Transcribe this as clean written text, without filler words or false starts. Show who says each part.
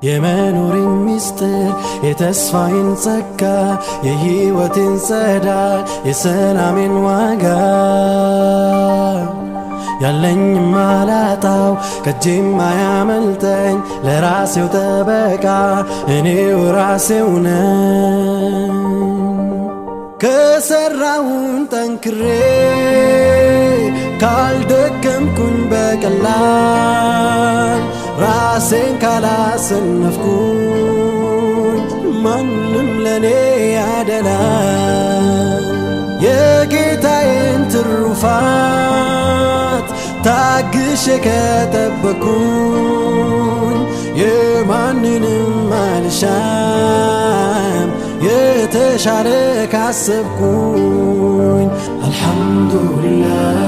Speaker 1: የመኖሬን ሚስጥር የተስፋዬን ጸጋ የሕይወቴን ጸዳል የሰላሜን ዋጋ ያለኝ ማላጣው ከጄም አያመልጠኝ ለራሴው ጠበቃ እኔው ራሴው ነኝ ከሰራውን ጠንክሬ ካልደከምኩኝ በቀላል ራሴን ካላሰነፍኩኝ ማንም ለኔ ያደላል የጌታዬን ትሩፋት ታግሼ ከጠበቅኩኝ የማንንም አልሻም የተሻለ ካሰብኩኝ አልሐምዱሊላህ